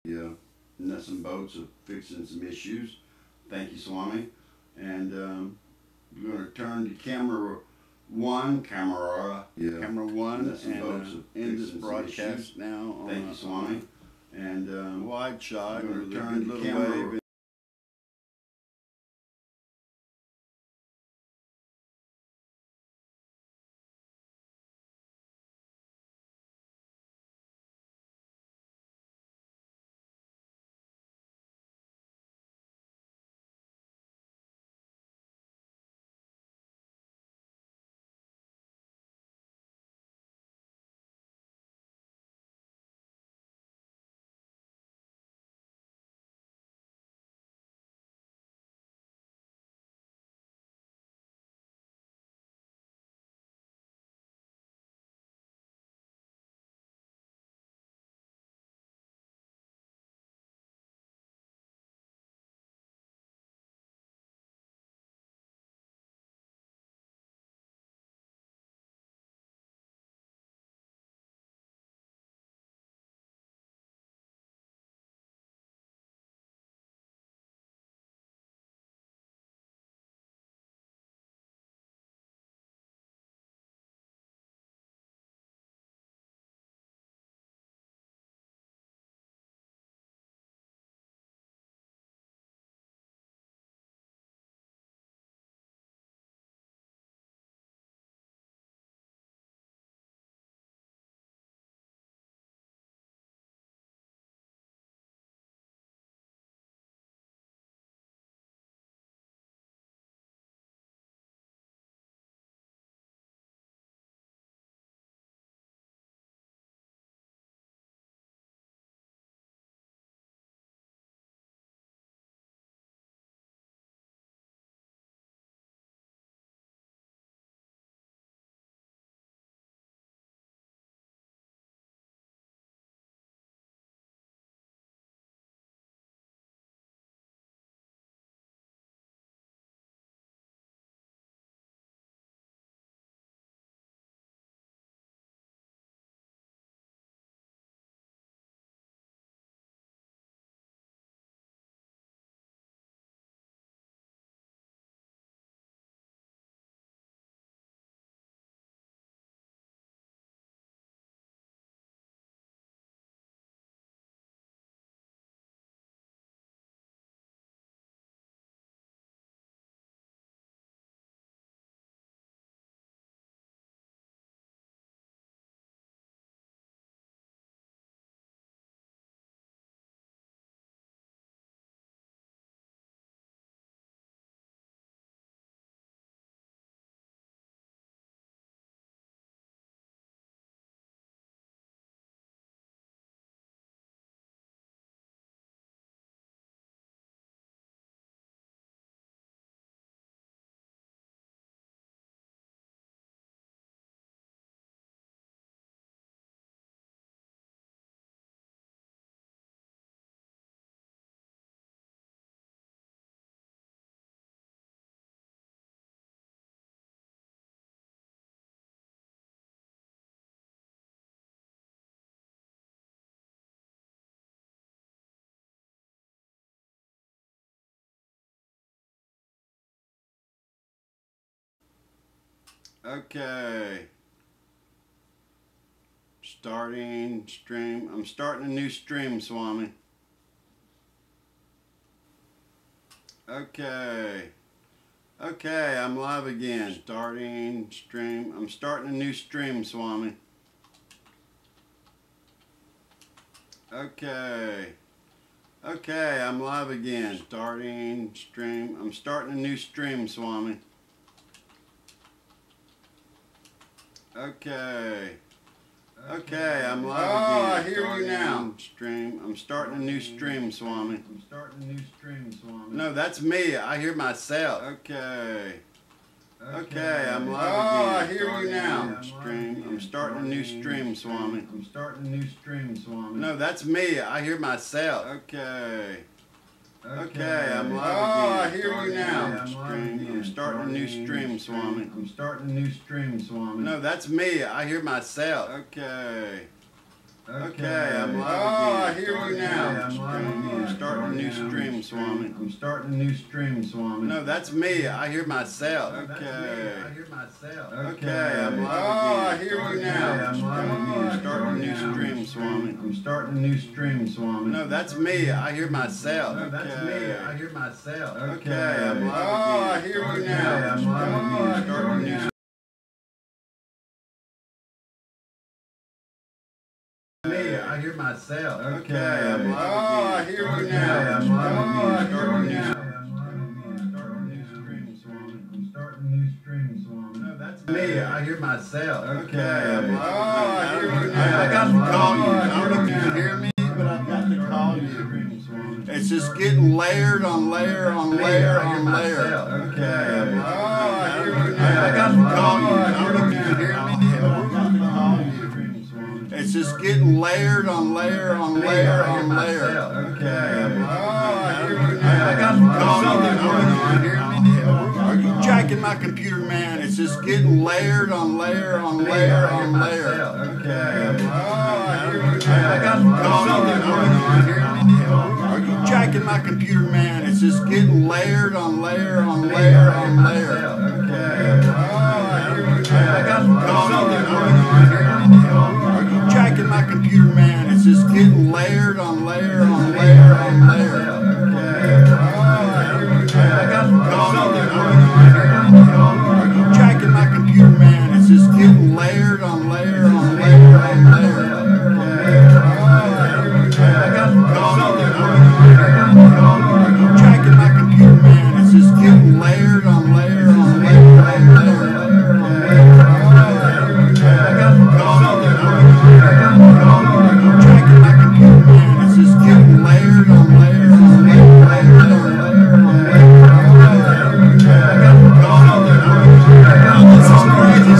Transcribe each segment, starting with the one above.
Yeah, nuts and bolts of fixing some issues. Thank you, Swami. And we're going to turn to camera one, camera one, nuts and bolts of end this fixing some broadcast issues. now. Thank you, Swami. And Wide shot we're with going a to turn good the little camera wave. Okay. Starting stream. I'm starting a new stream, Swami. Okay. Okay, I'm live again. Starting stream. I'm starting a new stream, Swami. Okay. Okay, I'm live again. Starting stream. I'm starting a new stream, Swami. Okay. Okay, I'm live again. I hear you now. Stream. I'm starting a new stream, Swami. I'm starting a new stream, Swami. No, that's me. I hear myself. Okay. Okay, I'm live again. I hear you now. Stream. I'm starting a new stream, Swami. I'm starting a new stream, Swami. No, that's me. I hear myself. Okay. Okay, I'm live again. I hear you now. Stream. I'm starting a new stream, Swami. I'm starting a new stream, Swami. No, that's me. I hear myself. Okay. Okay, I'm live again. Oh, I hear you now. I'm live again. I'm starting a new stream, Swami. I'm starting a new stream, Swami. No, that's me. I hear myself. Okay. I hear myself. Okay, I'm live Oh, I again. hear you now. I'm live again. Starting a new stream, Swami. I'm starting a new stream, Swami. No, that's me. I hear myself. That's me. I hear myself. Okay, I'm live Oh, I again. hear you now. I'm live again. Starting a new Me, I hear myself. Okay, I'm live Oh, I again. hear you now. I'm live again. Starting a new No, that's me, I hear myself. Okay, I'm live Oh, I hear you again. now. I got to call you. I don't know if you can hear me, but I've got to call you. It's just getting layered on layer on layer on layer. Okay. I'm Oh, I hear you I now. got to call you. I don't know if you can hear me, but I've got to call you. It's just getting layered on layer on layer on layer. Okay. Oh, I hear you now. I got to call you. I don't know if you can hear me. Are you jacking my computer, man? It's just getting layered on layer on layer on layer. Okay. Oh, I hear you now. I got to call you. I don't know if you can hear me. Are you jacking my computer, man? It's just getting layered on layer on layer on layer. Okay. Oh, I hear you now. I got to call you. I don't know if you can hear me. Are you jacking my computer, man? It's just getting layered on layer on layer on layer. Okay. Oh, I hear you now. I got to call you. I don't know if you can hear me. Are you jacking my computer, man? It's just getting layered on layer on layer on layer. Oh, I hear you now. I got to call you. I don't know if you can hear me. Are you jacking my computer, man? It's just getting layered on layer on layer on layer. Oh, I hear you now. I got to call you. I don't know if you can hear me. Are you jacking my computer, man? It's just getting layered on layer on layer on layer. Oh, I hear you now. I got to call you. I don't know if you can hear me. This is crazy.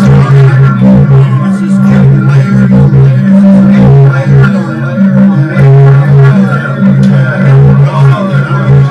It's just getting layered on layer on layer on layer on layer. Oh, I hear you now. I got to call you. I don't know if you can hear me.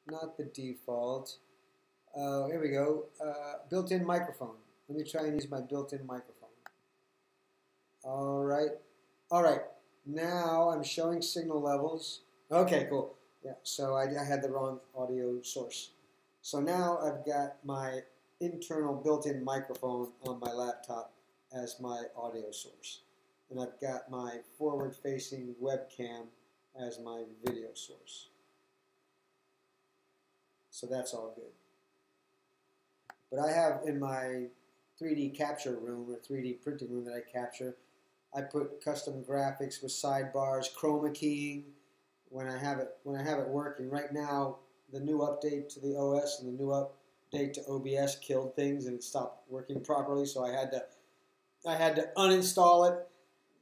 not the default. Here we go. Built-in microphone. Let me try and use my built-in microphone. All right. All right. Now I'm showing signal levels. Okay, cool. Yeah, so I had the wrong audio source. So now I've got my internal built-in microphone on my laptop as my audio source. And I've got my forward-facing webcam as my video source. So that's all good. But I have in my 3D capture room or 3D printing room that I capture, I put custom graphics with sidebars, chroma keying when I have it working. Right now, the new update to the OS and the new update to OBS killed things and it stopped working properly, so I had to uninstall it.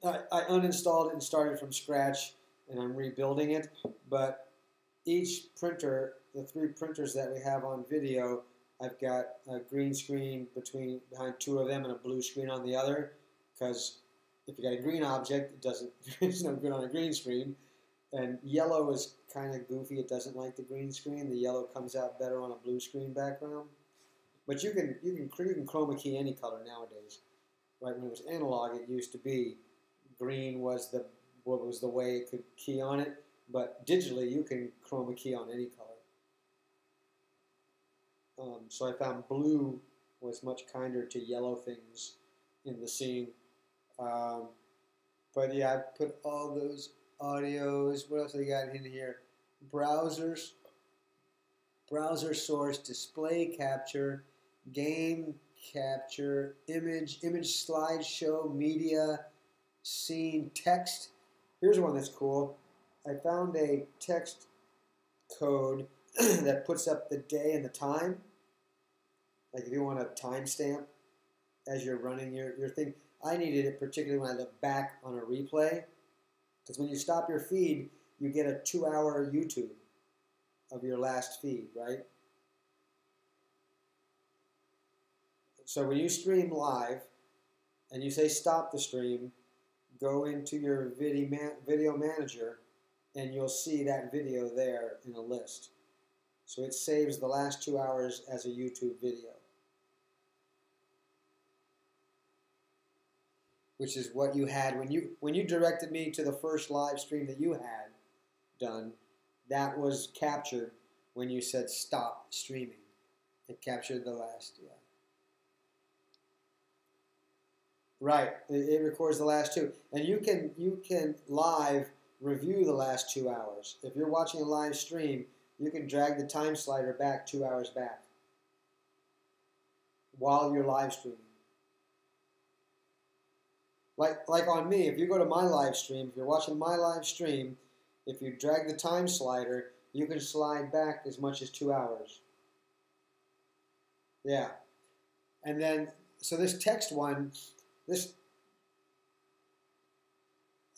I uninstalled it and started from scratch, and I'm rebuilding it. But each printer, the 3 printers that we have on video, I've got a green screen behind 2 of them and a blue screen on the other, because if you got a green object, it's no good on a green screen. And yellow is kind of goofy. It doesn't like the green screen. The yellow comes out better on a blue screen background. But you can chroma key any color nowadays. Right, when it was analog, it used to be green was the way it could key on it. But digitally, you can chroma key on any color. So I found blue was much kinder to yellow things in the scene. But yeah, I put all those audios. What else I got in here? Browsers, browser source, display capture, game capture, image slideshow, media, scene, text. Here's one that's cool. I found a text code that puts up the day and the time. Like if you want a timestamp as you're running your thing. I needed it particularly when I look back on a replay. Because when you stop your feed, you get a 2-hour YouTube of your last feed, right? So when you stream live and you say stop the stream, go into your video manager and you'll see that video there in a list. So it saves the last 2 hours as a YouTube video, which is what you had when you directed me to the first live stream that you had done. That was captured when you said stop streaming. It captured the last, yeah. Right, it records the last 2, and you can live review the last 2 hours. If you're watching a live stream, you can drag the time slider back 2 hours back while you're live streaming. Like on me, if you go to my live stream, if you're watching my live stream, if you drag the time slider, you can slide back as much as 2 hours. Yeah. And then, so this text one,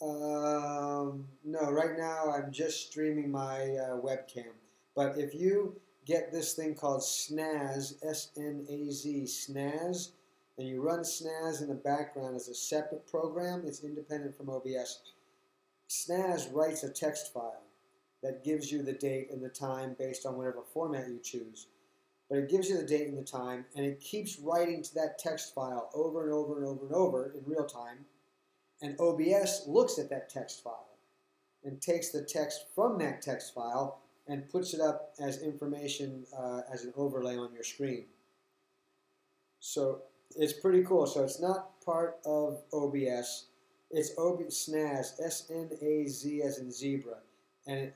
no, right now I'm just streaming my webcam. But if you get this thing called Snaz, S-N-A-Z, Snaz, and you run Snaz in the background as a separate program, it's independent from OBS. Snaz writes a text file that gives you the date and the time based on whatever format you choose. But it gives you the date and the time, and it keeps writing to that text file over and over and over and over in real time. And OBS looks at that text file and takes the text from that text file and puts it up as information as an overlay on your screen. So it's pretty cool. So it's not part of OBS. It's Snaz, S-N-A-Z as in zebra. And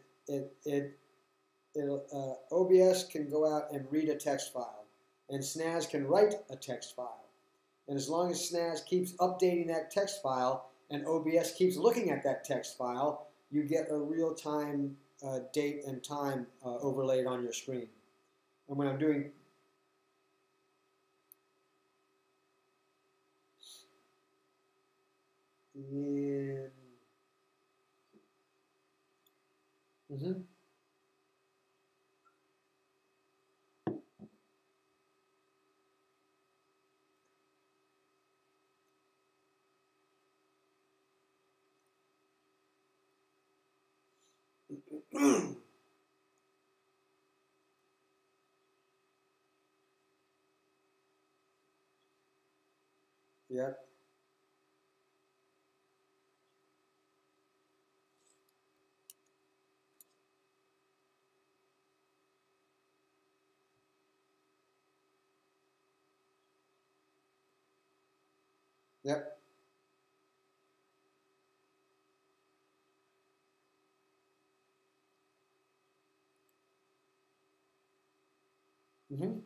OBS can go out and read a text file. And Snaz can write a text file. And as long as Snaz keeps updating that text file and OBS keeps looking at that text file, you get a real-time date and time overlaid on your screen. And when I'm doing Yep. Yep. Mm-hmm.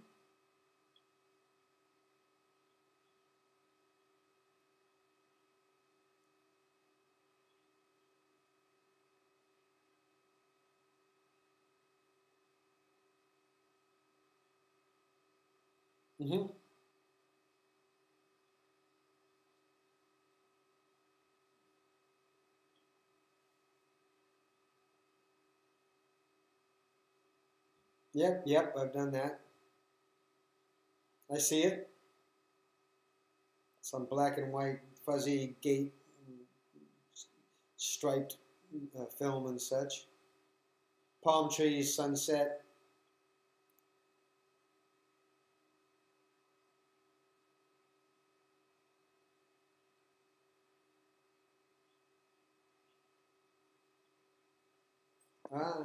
Mm-hmm. Yep. Yep. I've done that. I see it. Some black and white fuzzy gate striped film and such. Palm trees, sunset. Ah.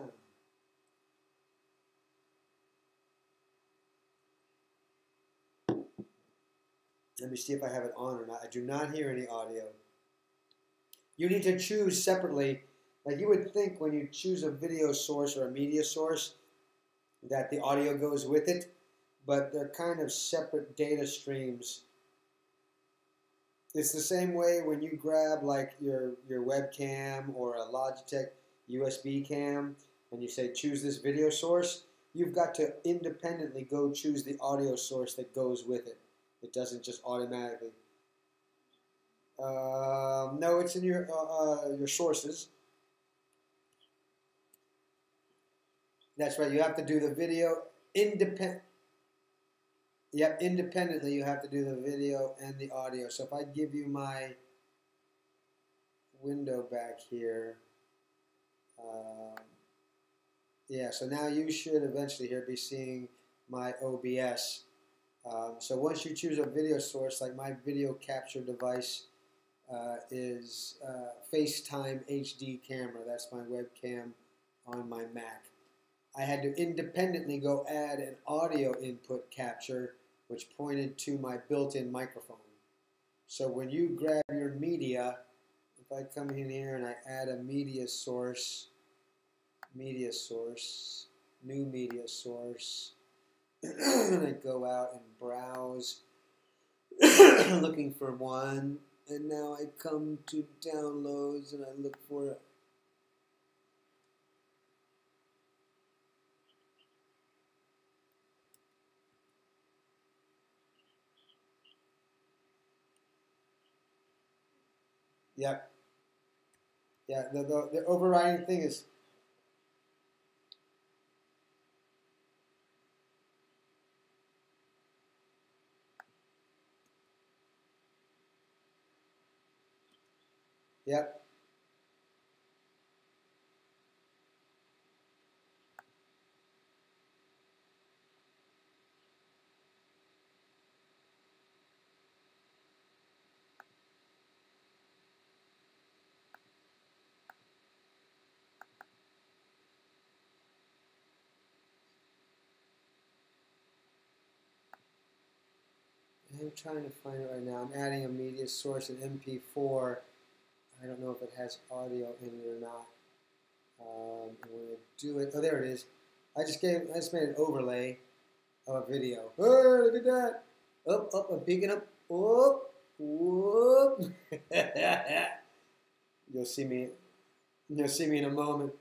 Let me see if I have it on or not. I do not hear any audio. You need to choose separately. Like you would think when you choose a video source or a media source that the audio goes with it, but they're kind of separate data streams. It's the same way when you grab like your webcam or a Logitech USB cam and you say choose this video source, you've got to independently go choose the audio source that goes with it. It doesn't just automatically. No, it's in your sources. That's right. You have to do the video independent. Yep, independently. You have to do the video and the audio. So if I give you my window back here, yeah. So now you should eventually here be seeing my OBS. So once you choose a video source, like my video capture device is FaceTime HD camera. That's my webcam on my Mac. I had to independently go add an audio input capture, which pointed to my built-in microphone. So when you grab your media, if I come in here and I add a media source, new media source, and I go out and browse, looking for one, and now I come to downloads and I look for it. Yep. Yeah, the overriding thing is, yep. I'm trying to find it right now. I'm adding a media source, an MP4. I don't know if it has audio in it or not. And when I do it, oh, there it is. I just made an overlay of a video. Oh, look at that! Up, I'm peeking up. Whoop, whoop. You'll see me. You'll see me in a moment.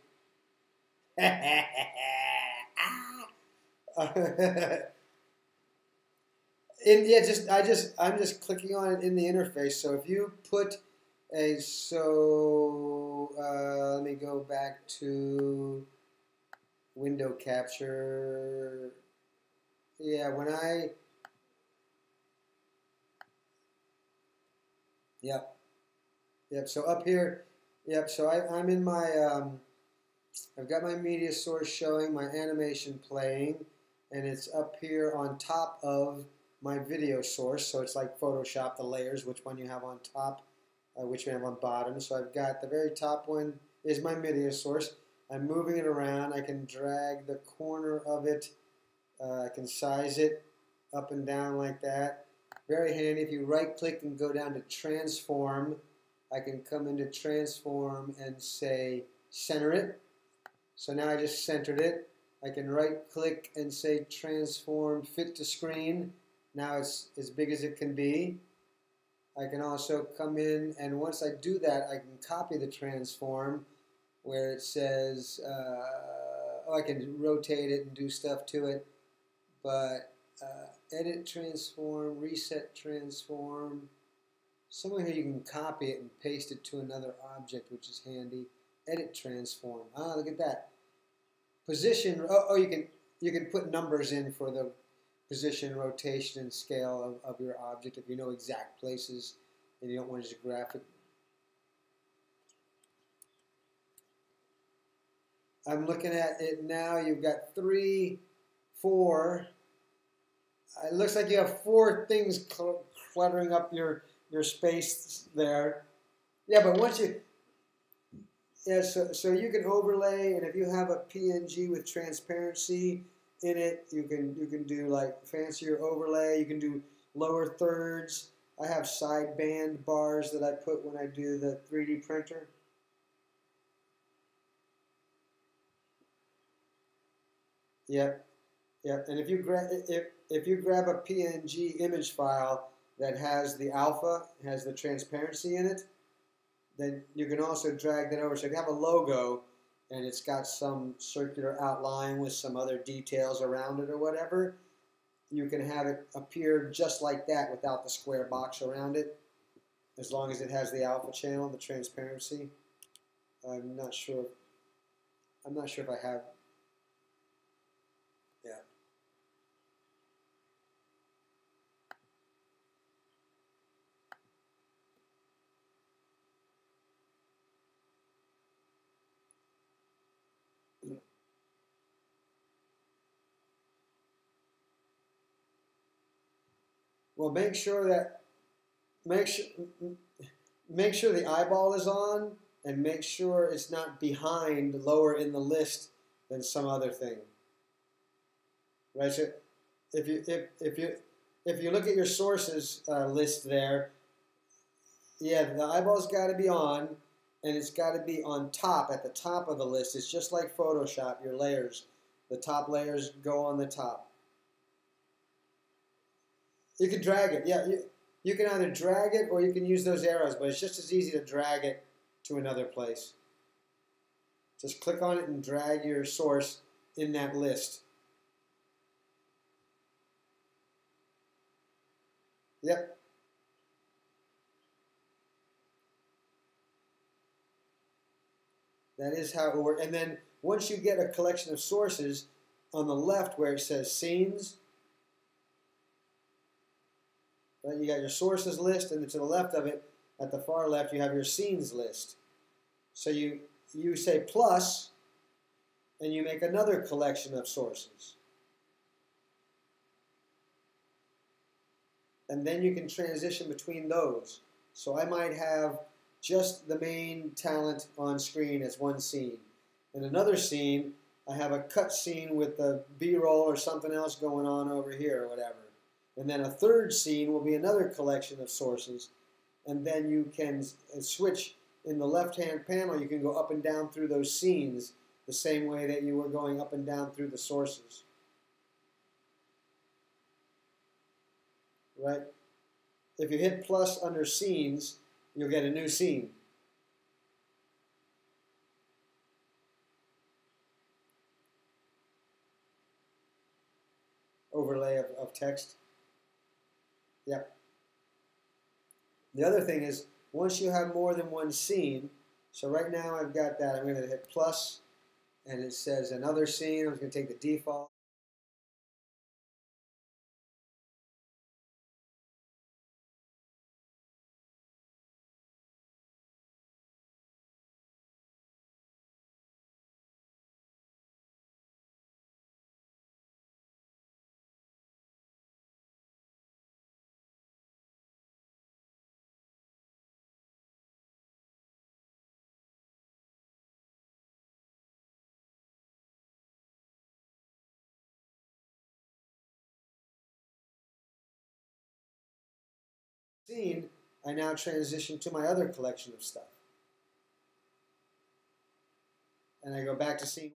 I'm just clicking on it in the interface. So if you put let me go back to window capture. Yeah, yep. So up here, yep. So I'm in my I've got my media source showing, my animation playing, and it's up here on top of my video source. So it's like Photoshop, the layers, which one you have on top, which you have on bottom. So I've got the very top one is my media source. I'm moving it around. I can drag the corner of it. I can size it up and down like that. Very handy. If you right click and go down to transform, I can come into transform and say center it. So now I just centered it. I can right click and say transform fit to screen. Now it's as big as it can be. I can also come in, and once I do that, I can copy the transform where it says, oh, I can rotate it and do stuff to it, but edit transform, reset transform. Somewhere here you can copy it and paste it to another object, which is handy. Edit transform. Ah, look at that. Position. Oh, you can put numbers in for the position, rotation, and scale of your object if you know exact places and you don't want to just graphic. I'm looking at it now. You've got 3, 4. It looks like you have 4 things cluttering up your space there. Yeah, but once you, yeah, so you can overlay, and if you have a PNG with transparency in it, you can do like fancier overlay. You can do lower thirds. I have side band bars that I put when I do the 3D printer. Yep, yep. And if you grab a PNG image file that has the alpha, has the transparency in it, then you can also drag that over. So if you have a logo and it's got some circular outline with some other details around it or whatever, you can have it appear just like that without the square box around it, as long as it has the alpha channel, the transparency. I'm not sure if I have. Yeah. Well, make sure the eyeball is on, and make sure it's not behind, lower in the list than some other thing. Right. So if you look at your sources list there, yeah, the eyeball's got to be on, and it's got to be on top, at the top of the list. It's just like Photoshop. Your layers, the top layers go on the top. You can drag it. Yeah, you can either drag it or you can use those arrows, but it's just as easy to drag it to another place. Just click on it and drag your source in that list. Yep. That is how it will work. And then once you get a collection of sources, on the left where it says scenes, right, you got your sources list, and to the left of it, at the far left, you have your scenes list. So you say plus, and you make another collection of sources. And then you can transition between those. So I might have just the main talent on screen as one scene. In another scene, I have a cut scene with the B-roll or something else going on over here or whatever. And then a third scene will be another collection of sources. And then you can switch in the left-hand panel. You can go up and down through those scenes the same way that you were going up and down through the sources. Right? If you hit plus under scenes, you'll get a new scene. Overlay of text. Yep. The other thing is, once you have more than one scene, so right now I've got that, I'm going to hit plus, and it says another scene. I'm going to take the default. scene, I now transition to my other collection of stuff. And I go back to scene.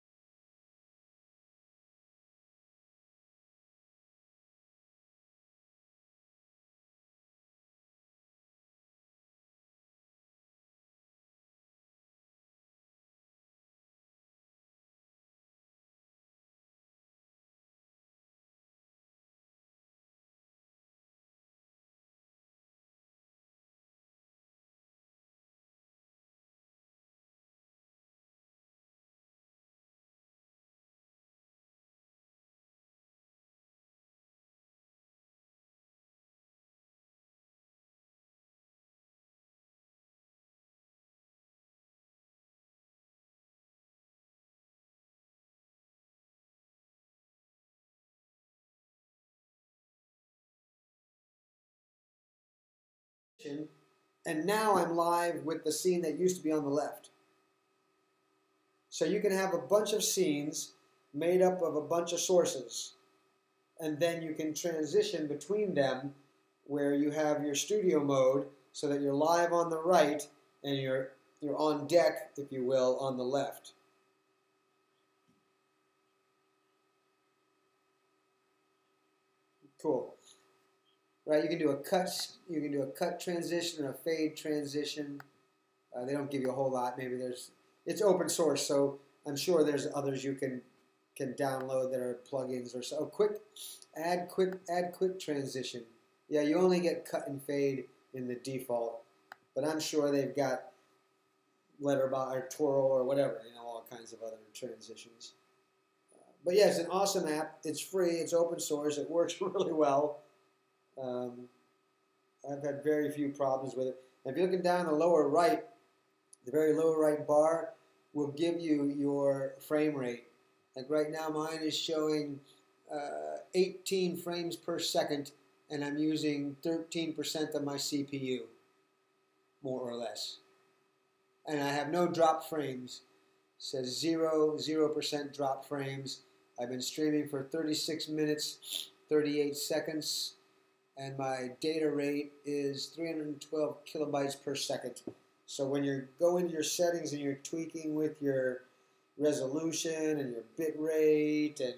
And now I'm live with the scene that used to be on the left. So you can have a bunch of scenes made up of a bunch of sources, and then you can transition between them where you have your studio mode so that you're live on the right and you're on deck, if you will, on the left. Cool. Right, you can do a cut transition or a fade transition. They don't give you a whole lot. Maybe it's open source, so I'm sure there's others you can download that are plugins or so. Add quick transition. Yeah, you only get cut and fade in the default, but I'm sure they've got letterbox or Toro or whatever, all kinds of other transitions. But yeah, it's an awesome app. It's free. It's open source. It works really well. I've had very few problems with it. And if you're looking down the lower right, the very lower right bar will give you your frame rate. Like right now, mine is showing 18 frames per second, and I'm using 13% of my CPU, more or less. And I have no drop frames. It says 0% drop frames. I've been streaming for 36 minutes, 38 seconds, and my data rate is 312 kilobytes per second. So when you go into your settings and you're tweaking with your resolution and your bit rate and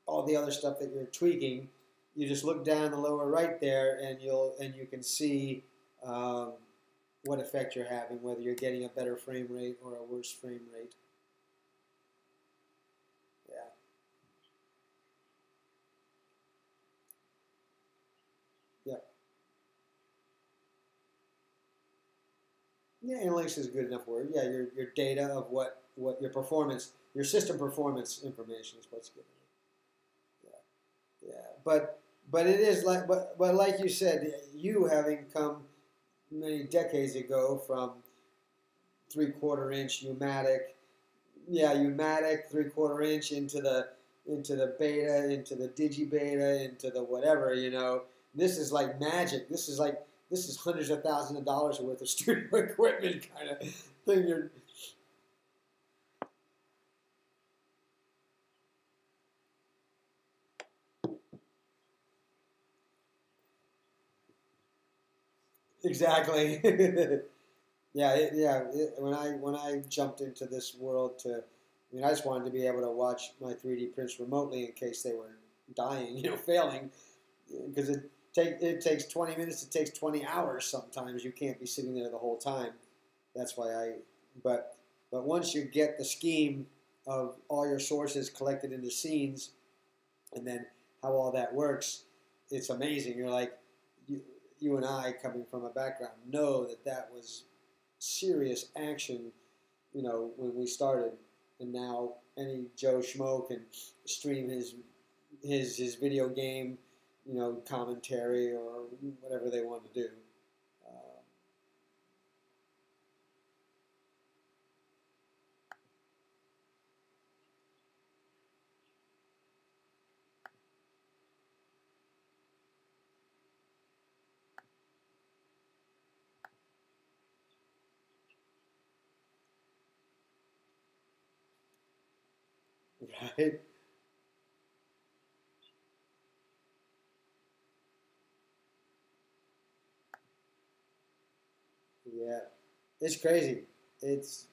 all the other stuff that you're tweaking, you just look down the lower right there and you can see what effect you're having, whether you're getting a better frame rate or a worse frame rate. Yeah. Yeah, analytics is a good enough word. Yeah, your data of what your performance, your system performance information is what's given. Yeah. But it is but like you said, you having come many decades ago from 3/4 inch pneumatic, 3/4 inch into the beta, into the digibeta, into the whatever, This is like magic. This is hundreds of thousands of dollars worth of studio equipment kind of thing. Exactly. When I jumped into this world I just wanted to be able to watch my 3D prints remotely in case they were dying, failing, because it takes 20 minutes, it takes 20 hours sometimes. You can't be sitting there the whole time. That's why but once you get the scheme of all your sources collected into scenes and then how all that works, it's amazing. You're like, you and I, coming from a background, know that was serious action, when we started. And now any Joe Schmo can stream his video game, commentary or whatever they want to do. Right? Yeah, it's crazy. It's